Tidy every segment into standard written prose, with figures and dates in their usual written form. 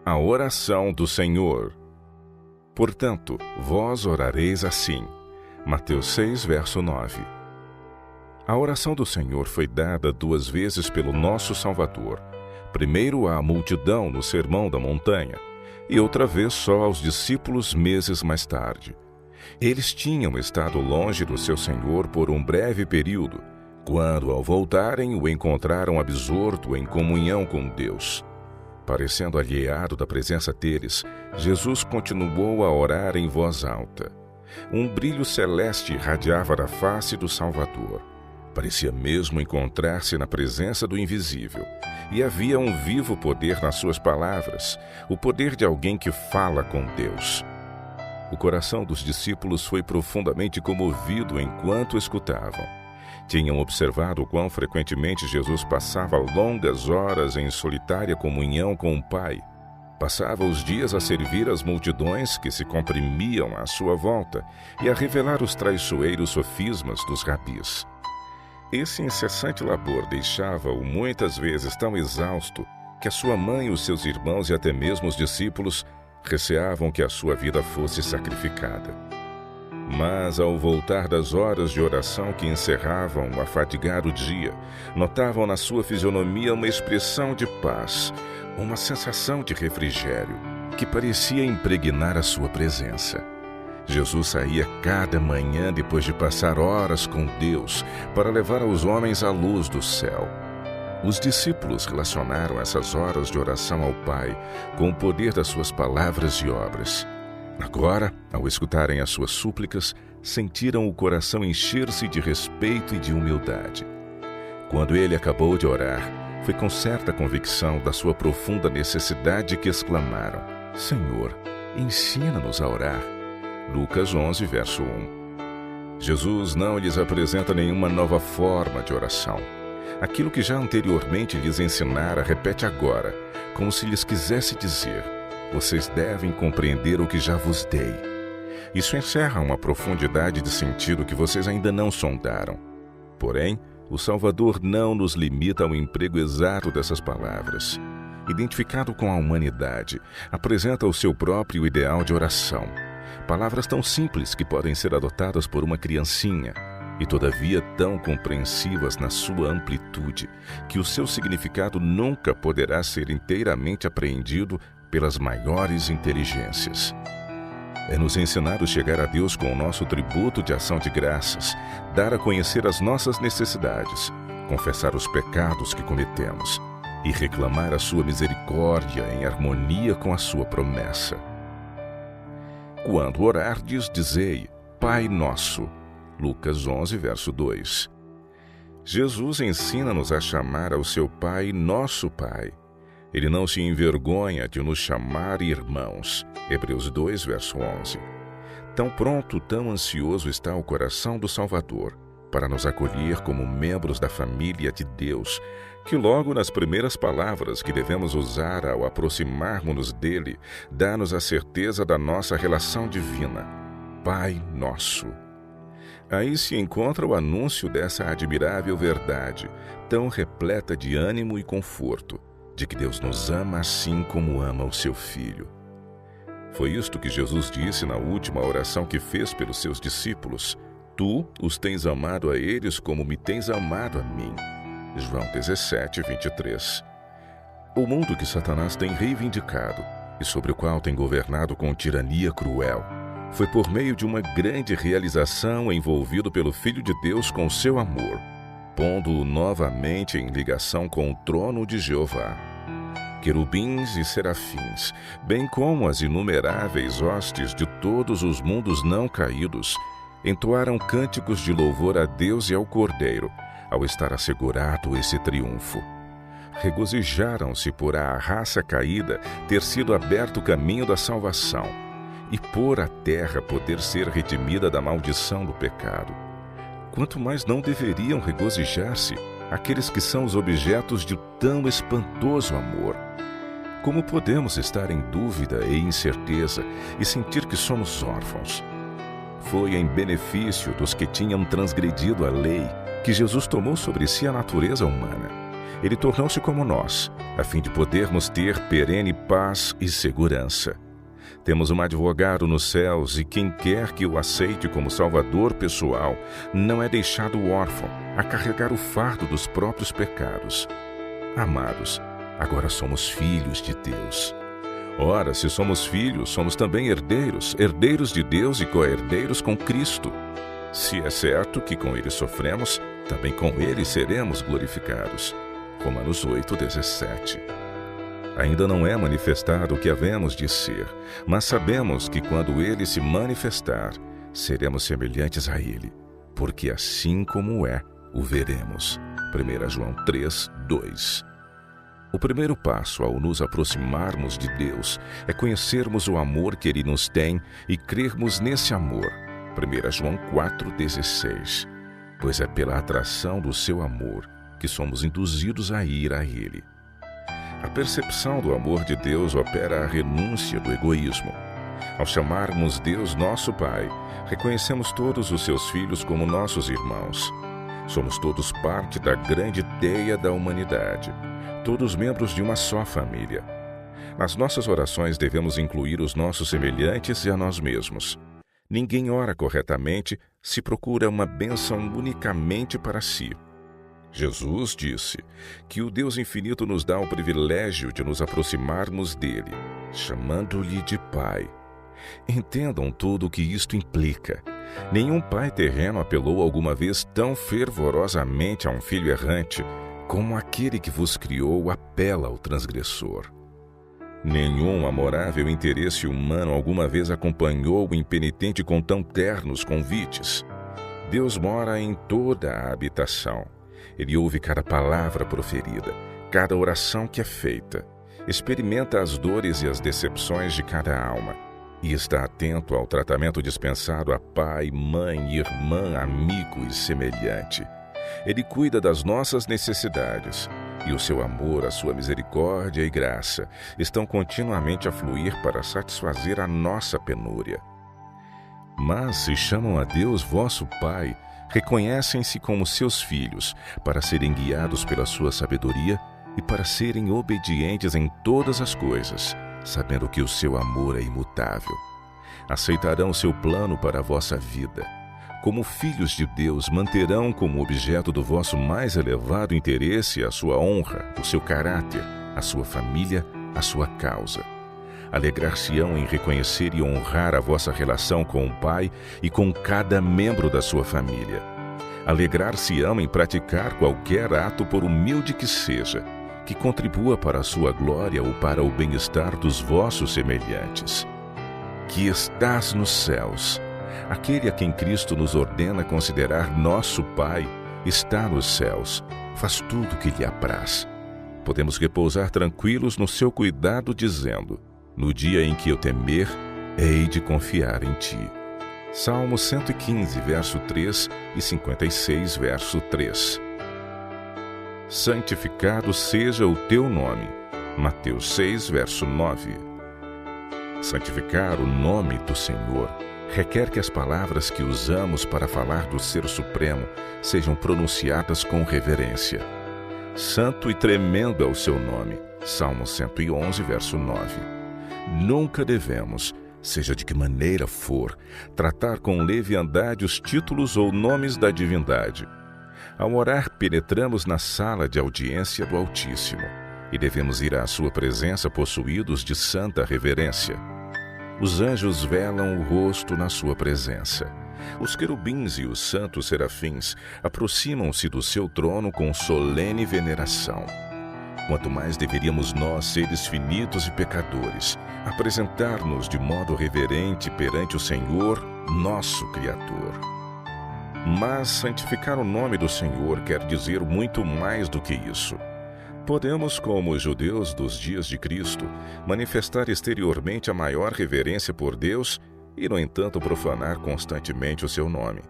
A oração do Senhor. Portanto, vós orareis assim. Mateus 6, verso 9. A oração do Senhor foi dada 2 vezes pelo nosso Salvador. Primeiro à multidão no Sermão da Montanha, e outra vez só aos discípulos meses mais tarde. Eles tinham estado longe do seu Senhor por um breve período, quando, ao voltarem, o encontraram absorto em comunhão com Deus. Parecendo alheado da presença deles, Jesus continuou a orar em voz alta. Um brilho celeste irradiava da face do Salvador. Parecia mesmo encontrar-se na presença do invisível. E havia um vivo poder nas suas palavras, o poder de alguém que fala com Deus. O coração dos discípulos foi profundamente comovido enquanto escutavam. Tinham observado quão frequentemente Jesus passava longas horas em solitária comunhão com o Pai. Passava os dias a servir as multidões que se comprimiam à sua volta e a revelar os traiçoeiros sofismas dos rabis. Esse incessante labor deixava-o muitas vezes tão exausto que a sua mãe, os seus irmãos e até mesmo os discípulos receavam que a sua vida fosse sacrificada. Mas, ao voltar das horas de oração que encerravam o afadigado dia, notavam na sua fisionomia uma expressão de paz, uma sensação de refrigério, que parecia impregnar a sua presença. Jesus saía cada manhã depois de passar horas com Deus para levar aos homens a luz do céu. Os discípulos relacionaram essas horas de oração ao Pai com o poder das suas palavras e obras. Agora, ao escutarem as suas súplicas, sentiram o coração encher-se de respeito e de humildade. Quando ele acabou de orar, foi com certa convicção da sua profunda necessidade que exclamaram: Senhor, ensina-nos a orar. Lucas 11, verso 1. Jesus não lhes apresenta nenhuma nova forma de oração. Aquilo que já anteriormente lhes ensinara, repete agora, como se lhes quisesse dizer: vocês devem compreender o que já vos dei. Isso encerra uma profundidade de sentido que vocês ainda não sondaram. Porém, o Salvador não nos limita ao emprego exato dessas palavras. Identificado com a humanidade, apresenta o seu próprio ideal de oração. Palavras tão simples que podem ser adotadas por uma criancinha, e todavia tão compreensivas na sua amplitude, que o seu significado nunca poderá ser inteiramente apreendido pelas maiores inteligências. É nos ensinado chegar a Deus com o nosso tributo de ação de graças, dar a conhecer as nossas necessidades, confessar os pecados que cometemos e reclamar a sua misericórdia em harmonia com a sua promessa. Quando orardes, dizei: Pai Nosso. Lucas 11, verso 2. Jesus ensina-nos a chamar ao seu Pai Nosso Pai. Ele não se envergonha de nos chamar irmãos. Hebreus 2, verso 11. Tão pronto, tão ansioso está o coração do Salvador para nos acolher como membros da família de Deus, que logo nas primeiras palavras que devemos usar ao aproximarmos-nos dele, dá-nos a certeza da nossa relação divina. Pai Nosso. Aí se encontra o anúncio dessa admirável verdade, tão repleta de ânimo e conforto, de que Deus nos ama assim como ama o seu Filho. Foi isto que Jesus disse na última oração que fez pelos seus discípulos: Tu os tens amado a eles como me tens amado a mim. João 17, 23. O mundo que Satanás tem reivindicado e sobre o qual tem governado com tirania cruel, foi por meio de uma grande realização envolvido pelo Filho de Deus com seu amor, pondo-o novamente em ligação com o trono de Jeová. Querubins e serafins, bem como as inumeráveis hostes de todos os mundos não caídos, entoaram cânticos de louvor a Deus e ao Cordeiro, ao estar assegurado esse triunfo. Regozijaram-se por a raça caída ter sido aberto o caminho da salvação, e por a terra poder ser redimida da maldição do pecado. Quanto mais não deveriam regozijar-se aqueles que são os objetos de tão espantoso amor? Como podemos estar em dúvida e incerteza e sentir que somos órfãos? Foi em benefício dos que tinham transgredido a lei que Jesus tomou sobre si a natureza humana. Ele tornou-se como nós, a fim de podermos ter perene paz e segurança. Temos um advogado nos céus e quem quer que o aceite como Salvador pessoal não é deixado órfão a carregar o fardo dos próprios pecados. Amados, agora somos filhos de Deus. Ora, se somos filhos, somos também herdeiros, herdeiros de Deus e co-herdeiros com Cristo. Se é certo que com Ele sofremos, também com Ele seremos glorificados. Romanos 8:17. Ainda não é manifestado o que havemos de ser, mas sabemos que quando Ele se manifestar, seremos semelhantes a Ele, porque assim como é, o veremos. 1 João 3:2. O primeiro passo ao nos aproximarmos de Deus é conhecermos o amor que Ele nos tem e crermos nesse amor. 1 João 4:16. Pois é pela atração do seu amor que somos induzidos a ir a Ele. A percepção do amor de Deus opera a renúncia do egoísmo. Ao chamarmos Deus nosso Pai, reconhecemos todos os seus filhos como nossos irmãos. Somos todos parte da grande teia da humanidade, todos membros de uma só família. Nas nossas orações devemos incluir os nossos semelhantes e a nós mesmos. Ninguém ora corretamente se procura uma bênção unicamente para si. Jesus disse que o Deus infinito nos dá o privilégio de nos aproximarmos dele, chamando-lhe de Pai. Entendam tudo o que isto implica. Nenhum pai terreno apelou alguma vez tão fervorosamente a um filho errante como aquele que vos criou apela ao transgressor. Nenhum amorável interesse humano alguma vez acompanhou o impenitente com tão ternos convites. Deus mora em toda a habitação. Ele ouve cada palavra proferida, cada oração que é feita. Experimenta as dores e as decepções de cada alma. E está atento ao tratamento dispensado a pai, mãe, irmã, amigo e semelhante. Ele cuida das nossas necessidades. E o seu amor, a sua misericórdia e graça estão continuamente a fluir para satisfazer a nossa penúria. Mas se chamam a Deus vosso Pai, reconhecem-se como seus filhos, para serem guiados pela sua sabedoria e para serem obedientes em todas as coisas, sabendo que o seu amor é imutável. Aceitarão o seu plano para a vossa vida. Como filhos de Deus, manterão como objeto do vosso mais elevado interesse a sua honra, o seu caráter, a sua família, a sua causa. Alegrar-se-ão em reconhecer e honrar a vossa relação com o Pai e com cada membro da sua família. Alegrar-se-ão em praticar qualquer ato, por humilde que seja, que contribua para a sua glória ou para o bem-estar dos vossos semelhantes. Que estás nos céus, aquele a quem Cristo nos ordena considerar nosso Pai, está nos céus, faz tudo o que lhe apraz. Podemos repousar tranquilos no seu cuidado, dizendo: no dia em que eu temer, hei de confiar em ti. Salmo 115, verso 3 e 56, verso 3. Santificado seja o teu nome. Mateus 6, verso 9. Santificar o nome do Senhor requer que as palavras que usamos para falar do Ser Supremo sejam pronunciadas com reverência. Santo e tremendo é o seu nome. Salmo 111, verso 9. Nunca devemos, seja de que maneira for, tratar com leviandade os títulos ou nomes da divindade. Ao orar, penetramos na sala de audiência do Altíssimo e devemos ir à sua presença possuídos de santa reverência. Os anjos velam o rosto na sua presença. Os querubins e os santos serafins aproximam-se do seu trono com solene veneração. Quanto mais deveríamos nós, seres finitos e pecadores, apresentar-nos de modo reverente perante o Senhor, nosso Criador. Mas santificar o nome do Senhor quer dizer muito mais do que isso. Podemos, como os judeus dos dias de Cristo, manifestar exteriormente a maior reverência por Deus e, no entanto, profanar constantemente o seu nome.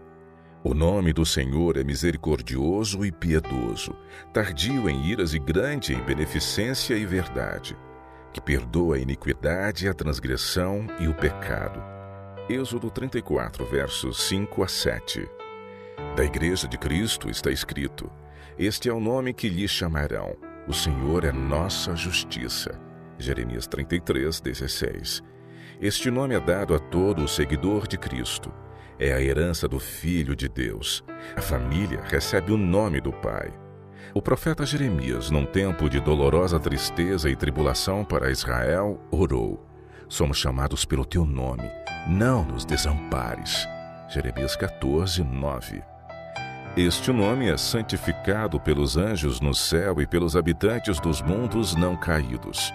O nome do Senhor é misericordioso e piedoso, tardio em iras e grande em beneficência e verdade, que perdoa a iniquidade, a transgressão e o pecado. Êxodo 34, versos 5 a 7. Da Igreja de Cristo está escrito: Este é o nome que lhe chamarão: o Senhor é nossa justiça. Jeremias 33:16. Este nome é dado a todo o seguidor de Cristo. É a herança do Filho de Deus. A família recebe o nome do Pai. O profeta Jeremias, num tempo de dolorosa tristeza e tribulação para Israel, orou: somos chamados pelo teu nome, não nos desampares. Jeremias 14:9. Este nome é santificado pelos anjos no céu e pelos habitantes dos mundos não caídos.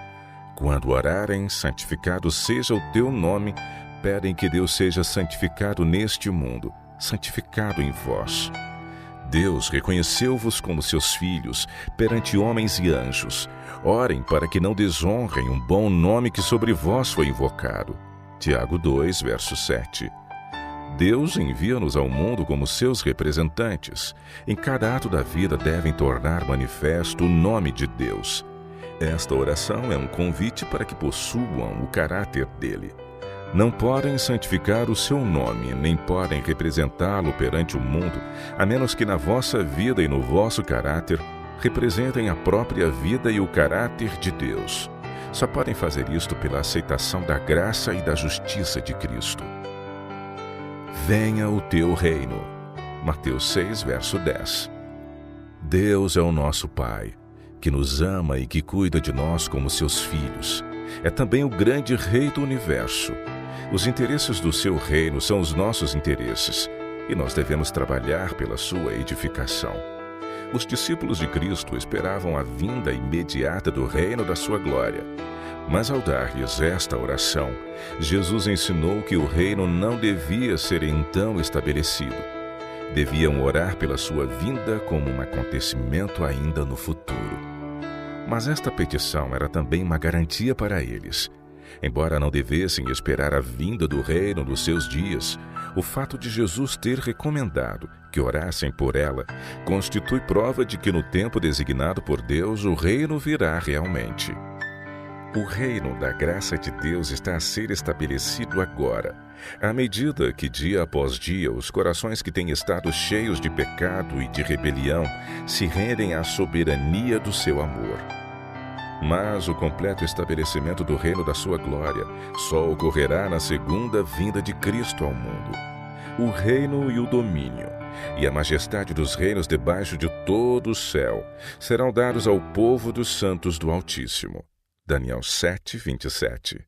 Quando orarem, santificado seja o teu nome, pedem que Deus seja santificado neste mundo, santificado em vós. Deus reconheceu-vos como seus filhos perante homens e anjos. Orem para que não desonrem um bom nome que sobre vós foi invocado. Tiago 2, verso 7. Deus envia-nos ao mundo como seus representantes. Em cada ato da vida devem tornar manifesto o nome de Deus. Esta oração é um convite para que possuam o caráter dele. Não podem santificar o seu nome, nem podem representá-lo perante o mundo, a menos que na vossa vida e no vosso caráter representem a própria vida e o caráter de Deus. Só podem fazer isto pela aceitação da graça e da justiça de Cristo. Venha o teu reino. Mateus 6, verso 10. Deus é o nosso Pai, que nos ama e que cuida de nós como seus filhos. É também o grande Rei do universo. Os interesses do seu reino são os nossos interesses, e nós devemos trabalhar pela sua edificação. Os discípulos de Cristo esperavam a vinda imediata do reino da sua glória. Mas ao dar-lhes esta oração, Jesus ensinou que o reino não devia ser então estabelecido. Deviam orar pela sua vinda como um acontecimento ainda no futuro. Mas esta petição era também uma garantia para eles. Embora não devessem esperar a vinda do reino nos seus dias, o fato de Jesus ter recomendado que orassem por ela constitui prova de que no tempo designado por Deus o reino virá realmente. O reino da graça de Deus está a ser estabelecido agora, à medida que dia após dia os corações que têm estado cheios de pecado e de rebelião se rendem à soberania do seu amor. Mas o completo estabelecimento do reino da sua glória só ocorrerá na segunda vinda de Cristo ao mundo. O reino e o domínio, e a majestade dos reinos debaixo de todo o céu, serão dados ao povo dos santos do Altíssimo. Daniel 7, 27.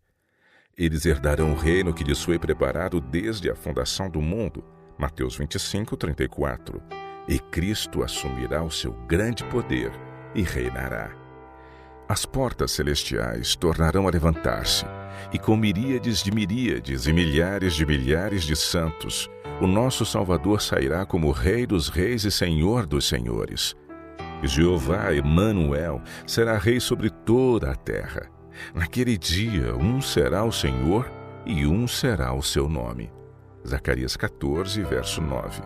Eles herdarão o reino que lhes foi preparado desde a fundação do mundo. Mateus 25, 34. E Cristo assumirá o seu grande poder e reinará. As portas celestiais tornarão a levantar-se, e com miríades de miríades e milhares de santos, o nosso Salvador sairá como Rei dos reis e Senhor dos senhores. Jeová Emanuel será Rei sobre toda a terra. Naquele dia, um será o Senhor e um será o seu nome. Zacarias 14, verso 9.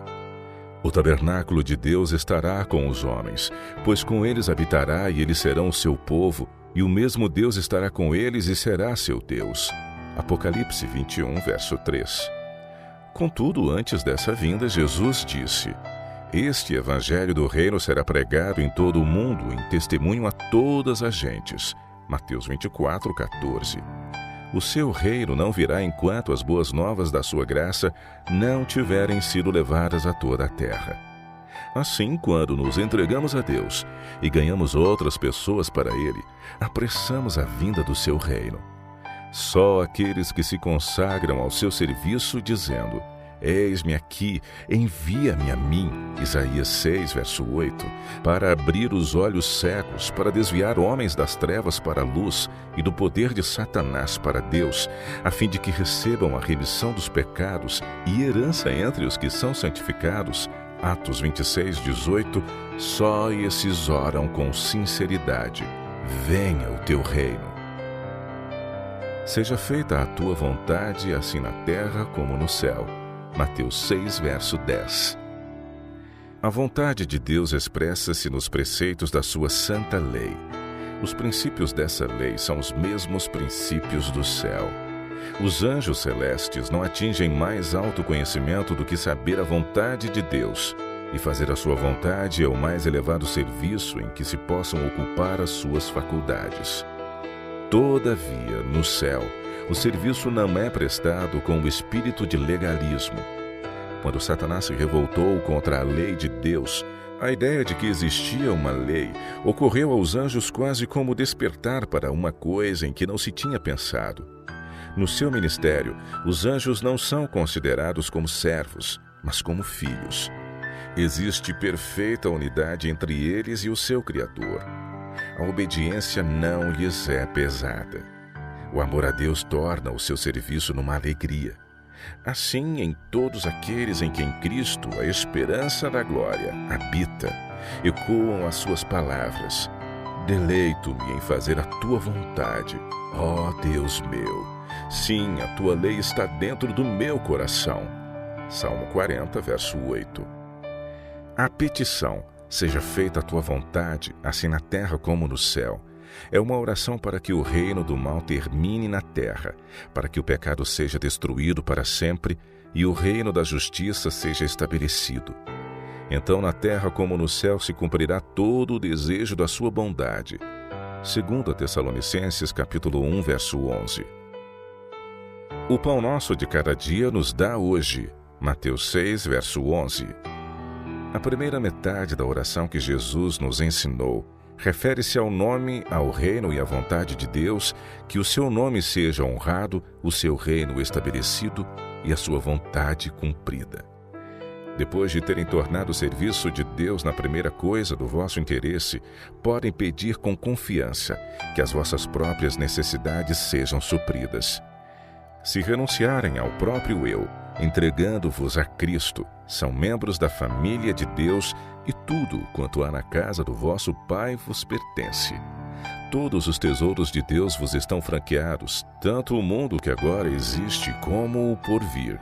O tabernáculo de Deus estará com os homens, pois com eles habitará e eles serão o seu povo, e o mesmo Deus estará com eles e será seu Deus. Apocalipse 21, verso 3. Contudo, antes dessa vinda, Jesus disse: Este evangelho do reino será pregado em todo o mundo, em testemunho a todas as gentes. Mateus 24, 14. O seu reino não virá enquanto as boas novas da sua graça não tiverem sido levadas a toda a terra. Assim, quando nos entregamos a Deus e ganhamos outras pessoas para Ele, apressamos a vinda do seu reino. Só aqueles que se consagram ao seu serviço, dizendo: Eis-me aqui, envia-me a mim, Isaías 6, verso 8, para abrir os olhos cegos, para desviar homens das trevas para a luz e do poder de Satanás para Deus, a fim de que recebam a remissão dos pecados e herança entre os que são santificados. Atos 26, 18, só esses oram com sinceridade: Venha o teu reino. Seja feita a tua vontade, assim na terra como no céu. Mateus 6, verso 10. A vontade de Deus expressa-se nos preceitos da sua santa lei. Os princípios dessa lei são os mesmos princípios do céu. Os anjos celestes não atingem mais alto conhecimento do que saber a vontade de Deus, e fazer a sua vontade é o mais elevado serviço em que se possam ocupar as suas faculdades. Todavia, no céu, o serviço não é prestado com o espírito de legalismo. Quando Satanás se revoltou contra a lei de Deus, a ideia de que existia uma lei ocorreu aos anjos quase como despertar para uma coisa em que não se tinha pensado. No seu ministério, os anjos não são considerados como servos, mas como filhos. Existe perfeita unidade entre eles e o seu Criador. A obediência não lhes é pesada. O amor a Deus torna o seu serviço numa alegria. Assim, em todos aqueles em quem Cristo, a esperança da glória, habita, ecoam as suas palavras: deleito-me em fazer a tua vontade, ó Deus meu. Sim, a tua lei está dentro do meu coração. Salmo 40, verso 8. A petição: seja feita a tua vontade, assim na terra como no céu, é uma oração para que o reino do mal termine na terra, para que o pecado seja destruído para sempre e o reino da justiça seja estabelecido. Então na terra como no céu se cumprirá todo o desejo da sua bondade. 2 Tessalonicenses capítulo 1, verso 11. O pão nosso de cada dia nos dá hoje. Mateus 6, verso 11. A primeira metade da oração que Jesus nos ensinou refere-se ao nome, ao reino e à vontade de Deus, que o seu nome seja honrado, o seu reino estabelecido e a sua vontade cumprida. Depois de terem tornado o serviço de Deus na primeira coisa do vosso interesse, podem pedir com confiança que as vossas próprias necessidades sejam supridas. Se renunciarem ao próprio eu, entregando-vos a Cristo, são membros da família de Deus e tudo quanto há na casa do vosso Pai vos pertence. Todos os tesouros de Deus vos estão franqueados, tanto o mundo que agora existe como o porvir.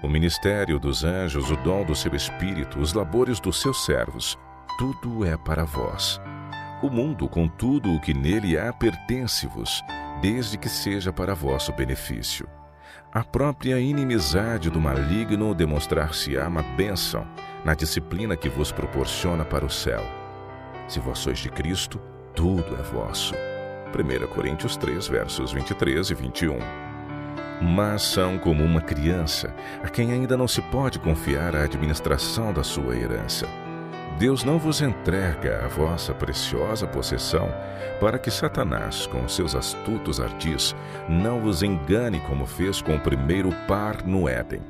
O ministério dos anjos, o dom do seu Espírito, os labores dos seus servos, tudo é para vós. O mundo, com tudo o que nele há, pertence-vos, desde que seja para vosso benefício. A própria inimizade do maligno demonstrar-se-á uma bênção na disciplina que vos proporciona para o céu. Se vós sois de Cristo, tudo é vosso. 1 Coríntios 3, versos 23 e 21. Mas são como uma criança, a quem ainda não se pode confiar a administração da sua herança. Deus não vos entrega a vossa preciosa possessão para que Satanás, com seus astutos ardis, não vos engane como fez com o primeiro par no Éden.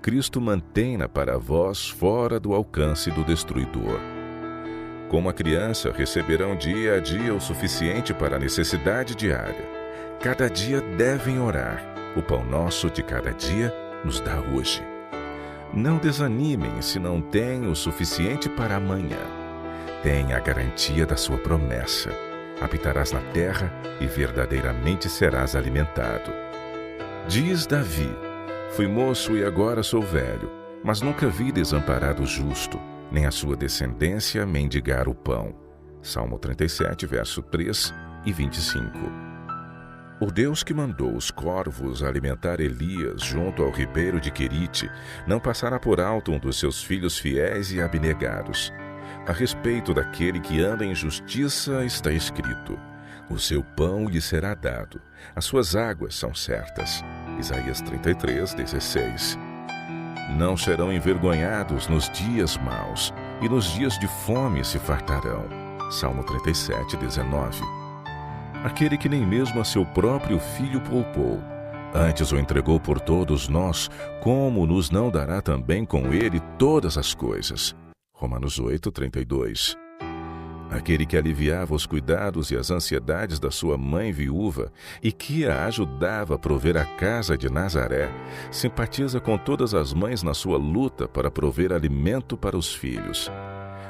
Cristo mantém-na para vós fora do alcance do destruidor. Como a criança, receberão dia a dia o suficiente para a necessidade diária. Cada dia devem orar: o pão nosso de cada dia nos dá hoje. Não desanimem se não têm o suficiente para amanhã. Tenha a garantia da sua promessa. Habitarás na terra e verdadeiramente serás alimentado. Diz Davi: fui moço e agora sou velho, mas nunca vi desamparado o justo, nem a sua descendência mendigar o pão. Salmo 37, verso 3 e 25. O Deus que mandou os corvos alimentar Elias junto ao ribeiro de Querite não passará por alto um dos seus filhos fiéis e abnegados. A respeito daquele que anda em justiça está escrito: o seu pão lhe será dado, as suas águas são certas. Isaías 33, 16. Não serão envergonhados nos dias maus, e nos dias de fome se fartarão. Salmo 37, 19. Aquele que nem mesmo a seu próprio filho poupou, antes o entregou por todos nós, como nos não dará também com ele todas as coisas? Romanos 8, 32. Aquele que aliviava os cuidados e as ansiedades da sua mãe viúva e que a ajudava a prover a casa de Nazaré, simpatiza com todas as mães na sua luta para prover alimento para os filhos.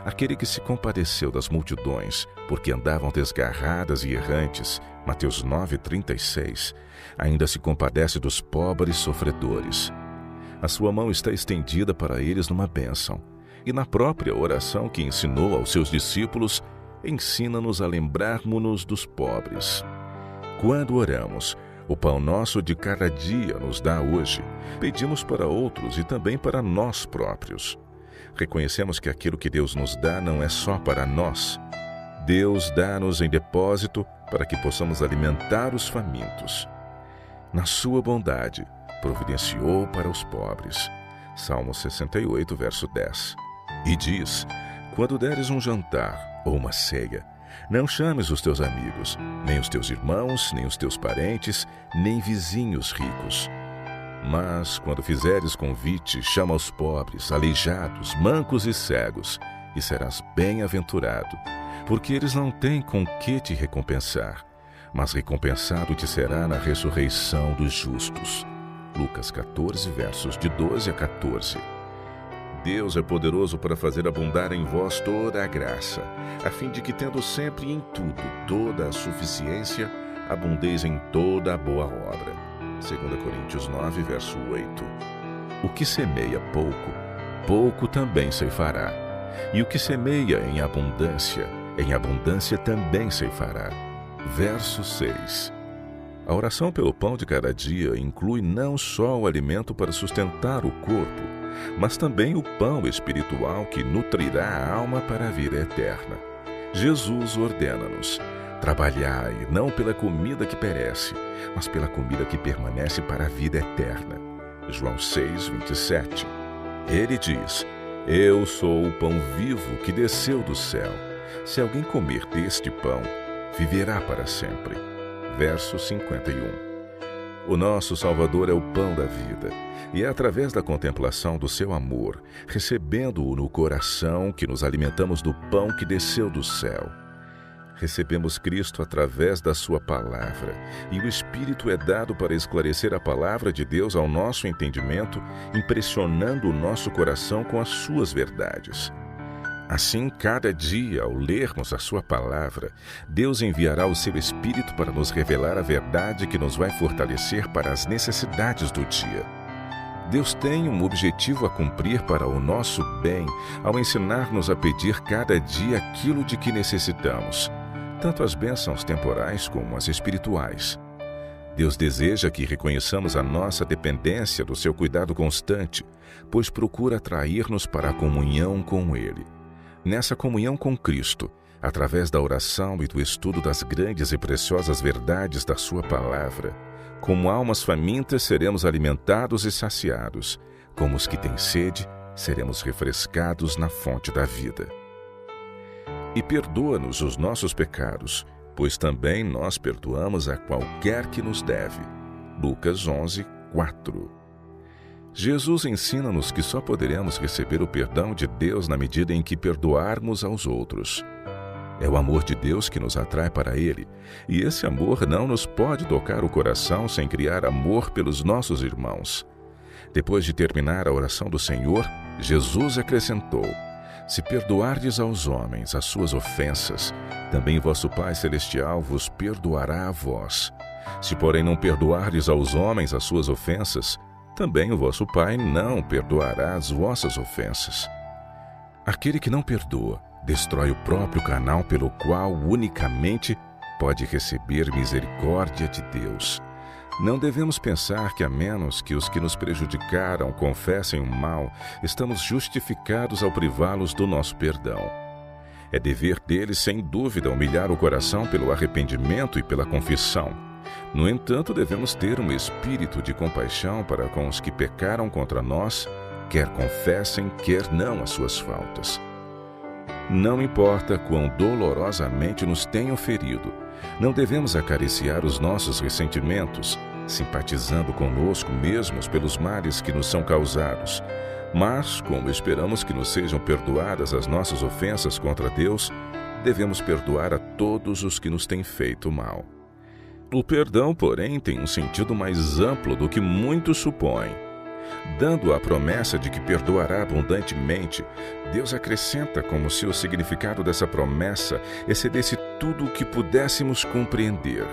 Aquele que se compadeceu das multidões, porque andavam desgarradas e errantes, Mateus 9:36, ainda se compadece dos pobres sofredores. A sua mão está estendida para eles numa bênção, e na própria oração que ensinou aos seus discípulos, ensina-nos a lembrarmos-nos dos pobres. Quando oramos: o pão nosso de cada dia nos dá hoje, pedimos para outros e também para nós próprios. reconhecemos que aquilo que Deus nos dá não é só para nós. Deus dá-nos em depósito para que possamos alimentar os famintos. Na sua bondade, providenciou para os pobres. Salmo 68, verso 10. E diz: quando deres um jantar ou uma ceia, não chames os teus amigos, nem os teus irmãos, nem os teus parentes, nem vizinhos ricos. Mas, quando fizeres convite, chama os pobres, aleijados, mancos e cegos, e serás bem-aventurado, porque eles não têm com que te recompensar, mas recompensado te será na ressurreição dos justos. Lucas 14, versos de 12 a 14. Deus é poderoso para fazer abundar em vós toda a graça, a fim de que, tendo sempre em tudo toda a suficiência, abundeis em toda a boa obra. 2 Coríntios 9, verso 8. O que semeia pouco, pouco também ceifará. E o que semeia em abundância também ceifará. Verso 6. A oração pelo pão de cada dia inclui não só o alimento para sustentar o corpo, mas também o pão espiritual que nutrirá a alma para a vida eterna. Jesus ordena-nos: trabalhai não pela comida que perece, mas pela comida que permanece para a vida eterna. João 6, 27. Ele diz: eu sou o pão vivo que desceu do céu. Se alguém comer deste pão, viverá para sempre. Verso 51. O nosso Salvador é o pão da vida, e é através da contemplação do seu amor, recebendo-o no coração, que nos alimentamos do pão que desceu do céu. Recebemos Cristo através da sua palavra, e o Espírito é dado para esclarecer a palavra de Deus ao nosso entendimento, impressionando o nosso coração com as suas verdades. Assim, cada dia, ao lermos a sua palavra, Deus enviará o seu Espírito para nos revelar a verdade que nos vai fortalecer para as necessidades do dia. Deus tem um objetivo a cumprir para o nosso bem ao ensinar-nos a pedir cada dia aquilo de que necessitamos, tanto as bênçãos temporais como as espirituais. Deus deseja que reconheçamos a nossa dependência do seu cuidado constante, pois procura atrair-nos para a comunhão com Ele. Nessa comunhão com Cristo, através da oração e do estudo das grandes e preciosas verdades da sua palavra, como almas famintas seremos alimentados e saciados, como os que têm sede, seremos refrescados na fonte da vida. E perdoa-nos os nossos pecados, pois também nós perdoamos a qualquer que nos deve. Lucas 11, 4. Jesus ensina-nos que só poderemos receber o perdão de Deus na medida em que perdoarmos aos outros. É o amor de Deus que nos atrai para Ele, e esse amor não nos pode tocar o coração sem criar amor pelos nossos irmãos. Depois de terminar a oração do Senhor, Jesus acrescentou: se perdoardes aos homens as suas ofensas, também vosso Pai Celestial vos perdoará a vós. Se, porém, não perdoardes aos homens as suas ofensas, também o vosso Pai não perdoará as vossas ofensas. Aquele que não perdoa, destrói o próprio canal pelo qual unicamente pode receber misericórdia de Deus. Não devemos pensar que, a menos que os que nos prejudicaram confessem o mal, estamos justificados ao privá-los do nosso perdão. É dever deles, sem dúvida, humilhar o coração pelo arrependimento e pela confissão. No entanto, devemos ter um espírito de compaixão para com os que pecaram contra nós, quer confessem, quer não as suas faltas. Não importa quão dolorosamente nos tenham ferido, não devemos acariciar os nossos ressentimentos, simpatizando conosco mesmos pelos males que nos são causados. Mas, como esperamos que nos sejam perdoadas as nossas ofensas contra Deus, devemos perdoar a todos os que nos têm feito mal. O perdão, porém, tem um sentido mais amplo do que muitos supõem. Dando a promessa de que perdoará abundantemente, Deus acrescenta como se o significado dessa promessa excedesse tudo o que pudéssemos compreender.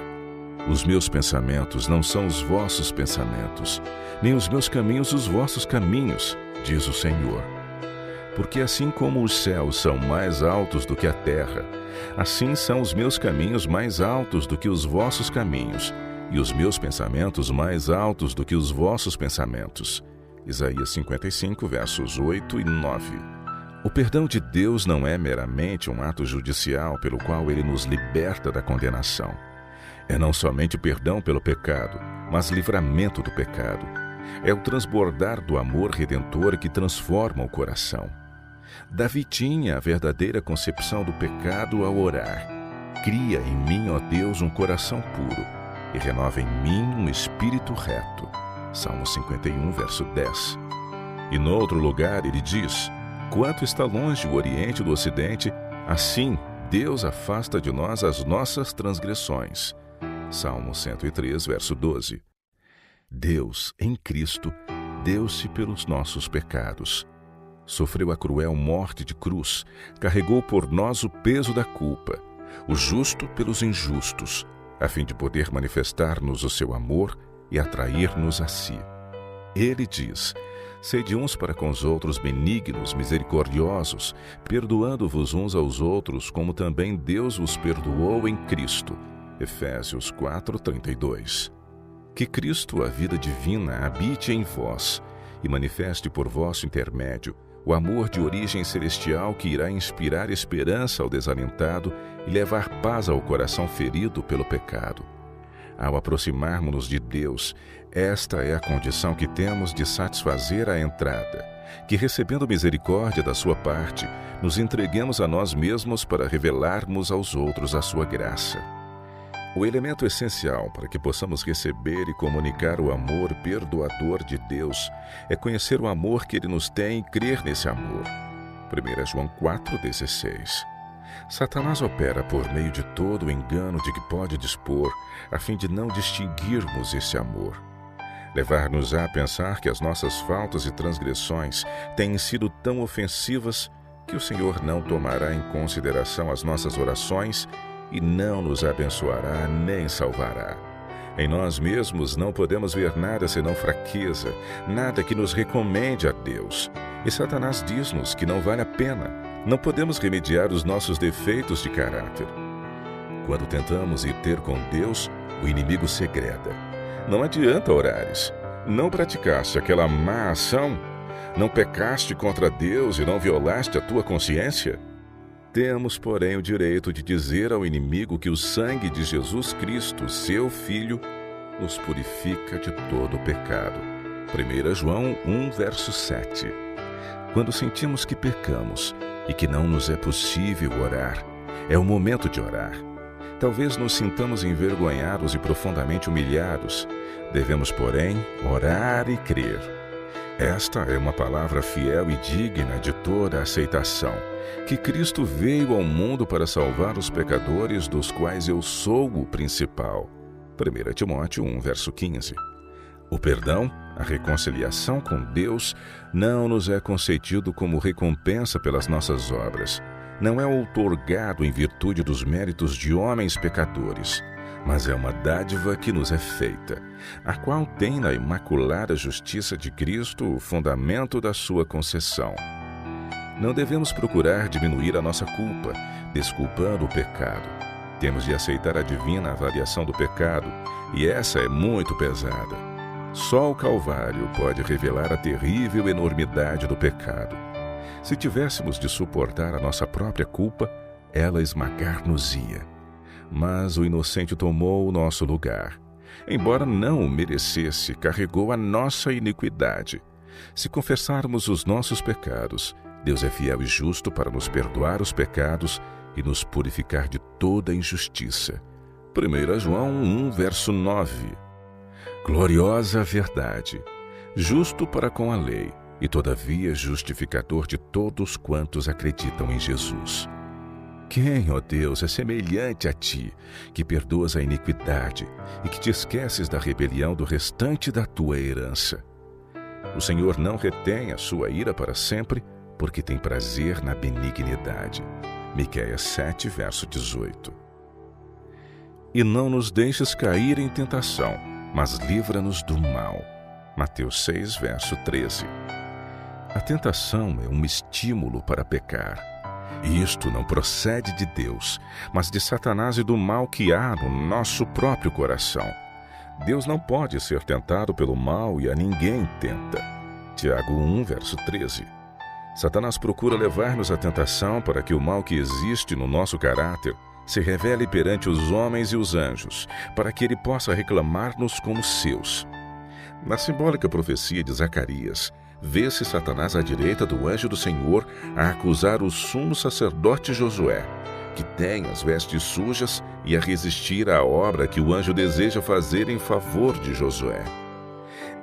Os meus pensamentos não são os vossos pensamentos, nem os meus caminhos os vossos caminhos, diz o Senhor. Porque assim como os céus são mais altos do que a terra, assim são os meus caminhos mais altos do que os vossos caminhos, e os meus pensamentos mais altos do que os vossos pensamentos. Isaías 55, versos 8 e 9. O perdão de Deus não é meramente um ato judicial pelo qual Ele nos liberta da condenação. É não somente perdão pelo pecado, mas livramento do pecado. É o transbordar do amor redentor que transforma o coração. Davi tinha a verdadeira concepção do pecado ao orar. Cria em mim, ó Deus, um coração puro e renova em mim um espírito reto. Salmo 51, verso 10. E no outro lugar ele diz: quanto está longe o Oriente do Ocidente, assim Deus afasta de nós as nossas transgressões. Salmo 103, verso 12. Deus, em Cristo, deu-se pelos nossos pecados. Sofreu a cruel morte de cruz, carregou por nós o peso da culpa, o justo pelos injustos, a fim de poder manifestar-nos o seu amor e atrair-nos a si. Ele diz: sede uns para com os outros benignos, misericordiosos, perdoando-vos uns aos outros, como também Deus vos perdoou em Cristo. Efésios 4:32. Que Cristo, a vida divina, habite em vós e manifeste por vosso intermédio o amor de origem celestial que irá inspirar esperança ao desalentado e levar paz ao coração ferido pelo pecado. Ao aproximarmos-nos de Deus, esta é a condição que temos de satisfazer a entrada, que, recebendo misericórdia da sua parte, nos entreguemos a nós mesmos para revelarmos aos outros a sua graça. O elemento essencial para que possamos receber e comunicar o amor perdoador de Deus é conhecer o amor que Ele nos tem e crer nesse amor. 1 João 4,16. Satanás opera por meio de todo o engano de que pode dispor, a fim de não distinguirmos esse amor. Levar-nos a pensar que as nossas faltas e transgressões têm sido tão ofensivas que o Senhor não tomará em consideração as nossas orações e não nos abençoará nem salvará. Em nós mesmos não podemos ver nada senão fraqueza, nada que nos recomende a Deus. E Satanás diz-nos que não vale a pena, não podemos remediar os nossos defeitos de caráter. Quando tentamos ir ter com Deus, o inimigo segreda. Não adianta orares. Não praticaste aquela má ação? Não pecaste contra Deus e não violaste a tua consciência? Temos, porém, o direito de dizer ao inimigo que o sangue de Jesus Cristo, seu Filho, nos purifica de todo o pecado. 1 João 1, verso 7. Quando sentimos que pecamos e que não nos é possível orar, é o momento de orar. Talvez nos sintamos envergonhados e profundamente humilhados. Devemos, porém, orar e crer. Esta é uma palavra fiel e digna de toda aceitação, que Cristo veio ao mundo para salvar os pecadores, dos quais eu sou o principal. 1 Timóteo 1, verso 15. O perdão, a reconciliação com Deus, não nos é concedido como recompensa pelas nossas obras. Não é outorgado em virtude dos méritos de homens pecadores, mas é uma dádiva que nos é feita, a qual tem na imaculada justiça de Cristo o fundamento da sua concessão. Não devemos procurar diminuir a nossa culpa, desculpando o pecado. Temos de aceitar a divina avaliação do pecado, e essa é muito pesada. Só o Calvário pode revelar a terrível enormidade do pecado. Se tivéssemos de suportar a nossa própria culpa, ela esmagar-nos-ia. Mas o inocente tomou o nosso lugar. Embora não o merecesse, carregou a nossa iniquidade. Se confessarmos os nossos pecados, Deus é fiel e justo para nos perdoar os pecados e nos purificar de toda injustiça. 1 João 1, verso 9. Gloriosa verdade, justo para com a lei, e todavia justificador de todos quantos acreditam em Jesus. Quem, ó Deus, é semelhante a ti, que perdoas a iniquidade e que te esqueces da rebelião do restante da tua herança? O Senhor não retém a sua ira para sempre, porque tem prazer na benignidade. Miqueias 7, verso 18. E não nos deixes cair em tentação, mas livra-nos do mal. Mateus 6, verso 13. A tentação é um estímulo para pecar. E isto não procede de Deus, mas de Satanás e do mal que há no nosso próprio coração. Deus não pode ser tentado pelo mal e a ninguém tenta. Tiago 1, verso 13. Satanás procura levar-nos à tentação para que o mal que existe no nosso caráter se revele perante os homens e os anjos, para que ele possa reclamar-nos como seus. Na simbólica profecia de Zacarias, vê-se Satanás à direita do anjo do Senhor a acusar o sumo sacerdote Josué, que tem as vestes sujas, e a resistir à obra que o anjo deseja fazer em favor de Josué.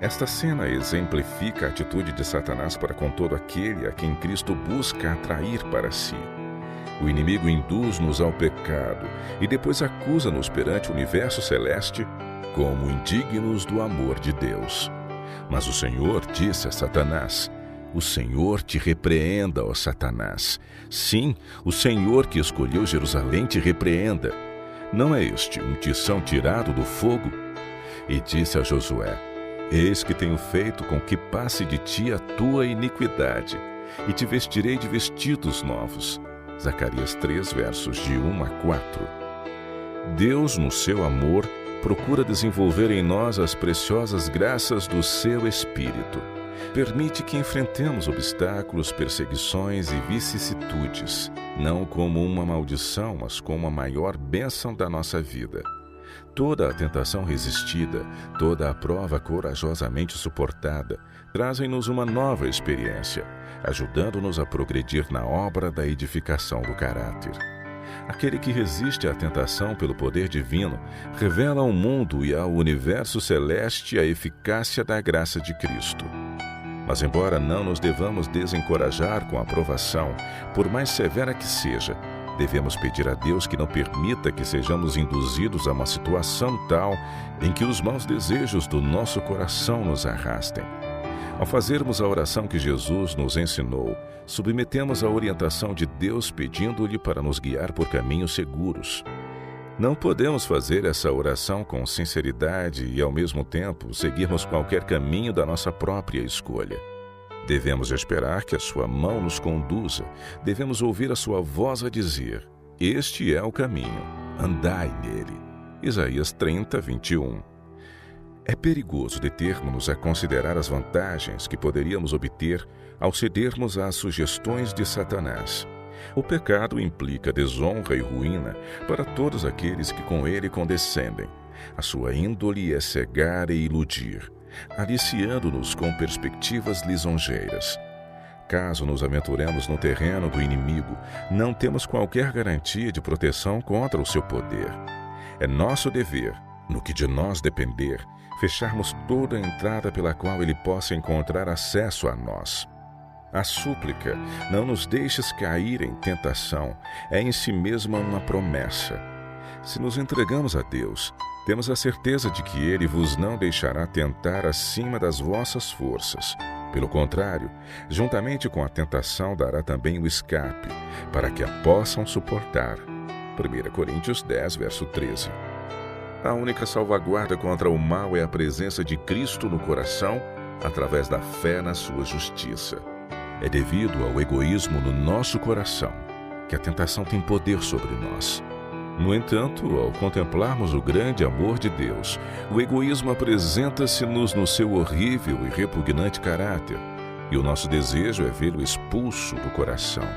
Esta cena exemplifica a atitude de Satanás para com todo aquele a quem Cristo busca atrair para si. O inimigo induz-nos ao pecado e depois acusa-nos perante o universo celeste como indignos do amor de Deus. Mas o Senhor disse a Satanás: "O Senhor te repreenda, ó Satanás. Sim, o Senhor que escolheu Jerusalém te repreenda. Não é este um tição tirado do fogo?" E disse a Josué: "Eis que tenho feito com que passe de ti a tua iniquidade, e te vestirei de vestidos novos." Zacarias 3, versos de 1 a 4. Deus, no seu amor, procura desenvolver em nós as preciosas graças do seu Espírito. Permite que enfrentemos obstáculos, perseguições e vicissitudes, não como uma maldição, mas como a maior bênção da nossa vida. Toda a tentação resistida, toda a prova corajosamente suportada, trazem-nos uma nova experiência, ajudando-nos a progredir na obra da edificação do caráter. Aquele que resiste à tentação pelo poder divino revela ao mundo e ao universo celeste a eficácia da graça de Cristo. Mas embora não nos devamos desencorajar com a provação, por mais severa que seja, devemos pedir a Deus que não permita que sejamos induzidos a uma situação tal em que os maus desejos do nosso coração nos arrastem. Ao fazermos a oração que Jesus nos ensinou, submetemos a orientação de Deus pedindo-lhe para nos guiar por caminhos seguros. Não podemos fazer essa oração com sinceridade e, ao mesmo tempo, seguirmos qualquer caminho da nossa própria escolha. Devemos esperar que a sua mão nos conduza, devemos ouvir a sua voz a dizer: "Este é o caminho, andai nele." Isaías 30, 21. É perigoso determos-nos a considerar as vantagens que poderíamos obter ao cedermos às sugestões de Satanás. O pecado implica desonra e ruína para todos aqueles que com ele condescendem. A sua índole é cegar e iludir, aliciando-nos com perspectivas lisonjeiras. Caso nos aventuremos no terreno do inimigo, não temos qualquer garantia de proteção contra o seu poder. É nosso dever, no que de nós depender, fecharmos toda a entrada pela qual ele possa encontrar acesso a nós. A súplica, "Não nos deixes cair em tentação", é em si mesma uma promessa. Se nos entregamos a Deus, temos a certeza de que Ele vos não deixará tentar acima das vossas forças. Pelo contrário, juntamente com a tentação dará também o escape, para que a possam suportar. 1 Coríntios 10, verso 13. A única salvaguarda contra o mal é a presença de Cristo no coração, através da fé na sua justiça. É devido ao egoísmo no nosso coração que a tentação tem poder sobre nós. No entanto, ao contemplarmos o grande amor de Deus, o egoísmo apresenta-se-nos no seu horrível e repugnante caráter, e o nosso desejo é vê-lo expulso do coração.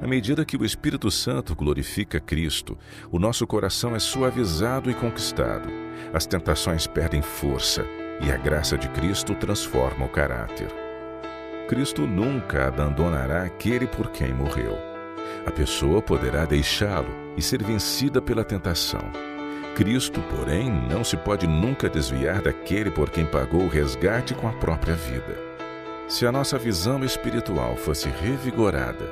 À medida que o Espírito Santo glorifica Cristo, o nosso coração é suavizado e conquistado, as tentações perdem força e a graça de Cristo transforma o caráter. Cristo nunca abandonará aquele por quem morreu. A pessoa poderá deixá-lo e ser vencida pela tentação. Cristo, porém, não se pode nunca desviar daquele por quem pagou o resgate com a própria vida. Se a nossa visão espiritual fosse revigorada,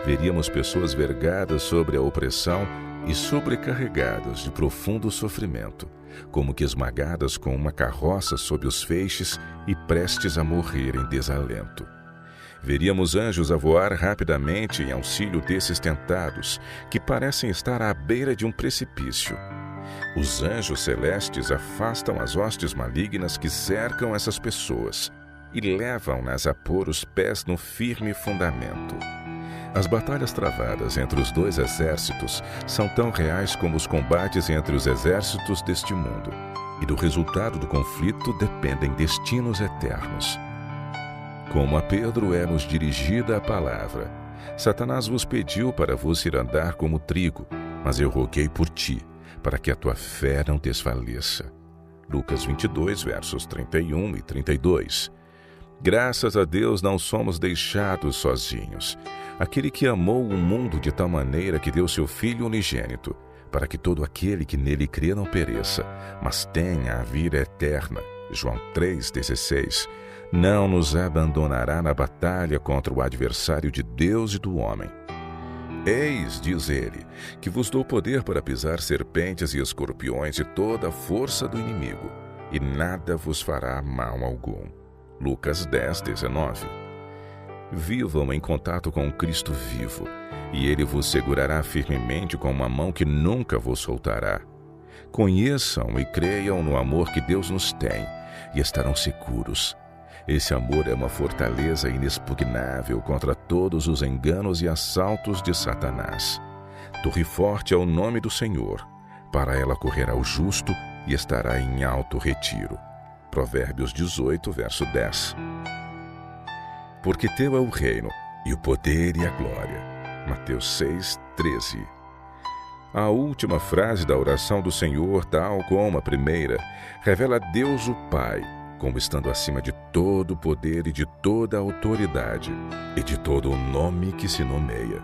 veríamos pessoas vergadas sobre a opressão e sobrecarregadas de profundo sofrimento, como que esmagadas com uma carroça sob os feixes e prestes a morrer em desalento. Veríamos anjos a voar rapidamente em auxílio desses tentados, que parecem estar à beira de um precipício. Os anjos celestes afastam as hostes malignas que cercam essas pessoas e levam-nas a pôr os pés no firme fundamento. As batalhas travadas entre os dois exércitos são tão reais como os combates entre os exércitos deste mundo, e do resultado do conflito dependem destinos eternos. Como a Pedro é-nos dirigida a palavra. Satanás vos pediu para vos ir andar como trigo, mas eu roguei por ti, para que a tua fé não desfaleça. Lucas 22, versos 31 e 32. Graças a Deus não somos deixados sozinhos. Aquele que amou o mundo de tal maneira que deu seu Filho unigênito, para que todo aquele que nele crê não pereça, mas tenha a vida eterna. João 3,16. Não nos abandonará na batalha contra o adversário de Deus e do homem. Eis, diz ele, que vos dou poder para pisar serpentes e escorpiões e toda a força do inimigo, e nada vos fará mal algum. Lucas 10:19. Vivam em contato com o Cristo vivo, e ele vos segurará firmemente com uma mão que nunca vos soltará. Conheçam e creiam no amor que Deus nos tem, e estarão seguros. Esse amor é uma fortaleza inexpugnável contra todos os enganos e assaltos de Satanás. Torre forte é o nome do Senhor. Para ela correrá o justo e estará em alto retiro. Provérbios 18, verso 10. Porque teu é o reino, e o poder e a glória. Mateus 6, 13. A última frase da oração do Senhor, tal como a primeira, revela Deus o Pai como estando acima de todo poder e de toda autoridade, e de todo o nome que se nomeia.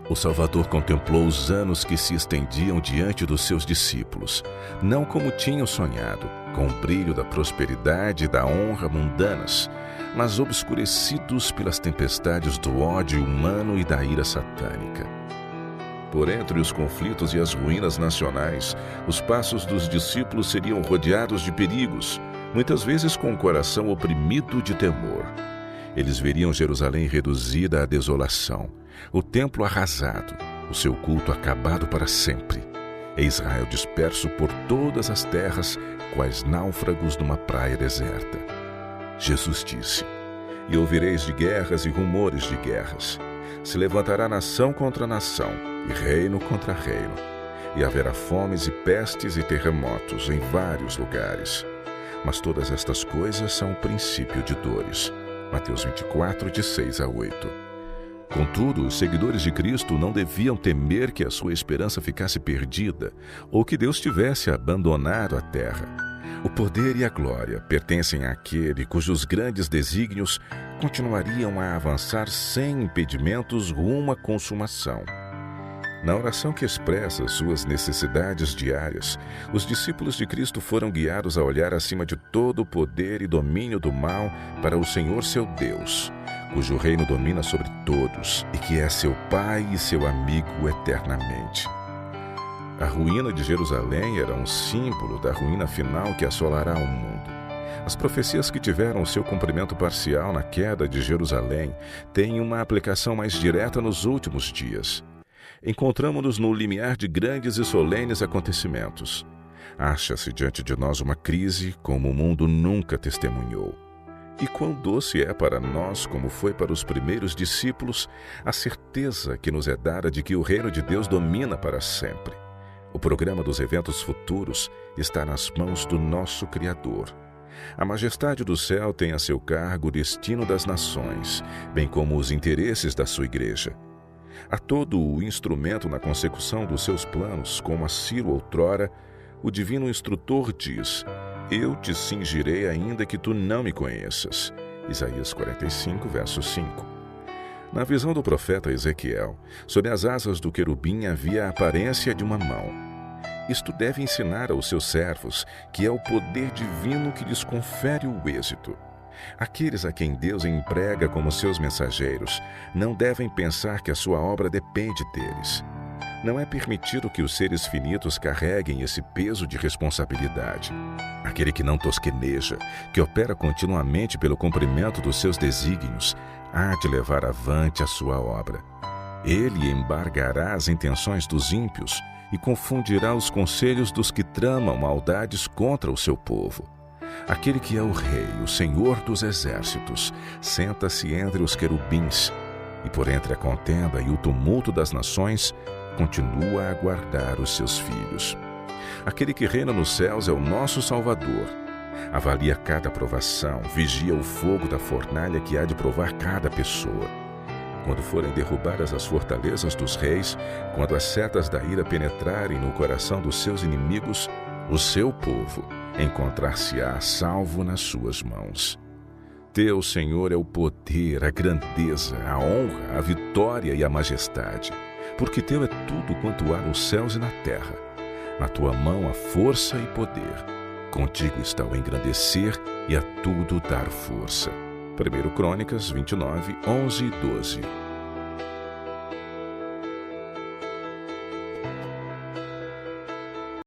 O Salvador contemplou os anos que se estendiam diante dos seus discípulos, não como tinham sonhado, com o brilho da prosperidade e da honra mundanas, mas obscurecidos pelas tempestades do ódio humano e da ira satânica. Por entre os conflitos e as ruínas nacionais, os passos dos discípulos seriam rodeados de perigos, muitas vezes com o coração oprimido de temor. Eles veriam Jerusalém reduzida à desolação, o templo arrasado, o seu culto acabado para sempre, e Israel disperso por todas as terras, quais náufragos numa praia deserta. Jesus disse: E ouvireis de guerras e rumores de guerras. Se levantará nação contra nação, e reino contra reino, e haverá fomes e pestes e terremotos em vários lugares. Mas todas estas coisas são o princípio de dores. Mateus 24, de 6 a 8. Contudo, os seguidores de Cristo não deviam temer que a sua esperança ficasse perdida ou que Deus tivesse abandonado a terra. O poder e a glória pertencem àquele cujos grandes desígnios continuariam a avançar sem impedimentos rumo à consumação. Na oração que expressa suas necessidades diárias, os discípulos de Cristo foram guiados a olhar acima de todo o poder e domínio do mal para o Senhor seu Deus, cujo reino domina sobre todos e que é seu Pai e seu amigo eternamente. A ruína de Jerusalém era um símbolo da ruína final que assolará o mundo. As profecias que tiveram seu cumprimento parcial na queda de Jerusalém têm uma aplicação mais direta nos últimos dias. Encontramo-nos no limiar de grandes e solenes acontecimentos. Acha-se diante de nós uma crise como o mundo nunca testemunhou. E quão doce é para nós, como foi para os primeiros discípulos, a certeza que nos é dada de que o reino de Deus domina para sempre. O programa dos eventos futuros está nas mãos do nosso Criador. A majestade do céu tem a seu cargo o destino das nações, bem como os interesses da sua igreja. A todo o instrumento na consecução dos seus planos, como a Ciro outrora, o divino instrutor diz: Eu te cingirei ainda que tu não me conheças. Isaías 45, verso 5. Na visão do profeta Ezequiel, sob as asas do querubim havia a aparência de uma mão. Isto deve ensinar aos seus servos que é o poder divino que lhes confere o êxito. Aqueles a quem Deus emprega como seus mensageiros não devem pensar que a sua obra depende deles. Não é permitido que os seres finitos carreguem esse peso de responsabilidade. Aquele que não tosqueneja, que opera continuamente pelo cumprimento dos seus desígnios, há de levar avante a sua obra. Ele embargará as intenções dos ímpios e confundirá os conselhos dos que tramam maldades contra o seu povo. Aquele que é o Rei, o Senhor dos exércitos, senta-se entre os querubins e por entre a contenda e o tumulto das nações, continua a guardar os seus filhos. Aquele que reina nos céus é o nosso Salvador. Avalia cada provação, vigia o fogo da fornalha que há de provar cada pessoa. Quando forem derrubadas as fortalezas dos reis, quando as setas da ira penetrarem no coração dos seus inimigos, o seu povo encontrar-se-á salvo nas suas mãos. Teu, Senhor, é o poder, a grandeza, a honra, a vitória e a majestade, porque teu é tudo quanto há nos céus e na terra. Na tua mão há força e poder. Contigo está o engrandecer e a tudo dar força. 1 Crônicas 29, 11 e 12.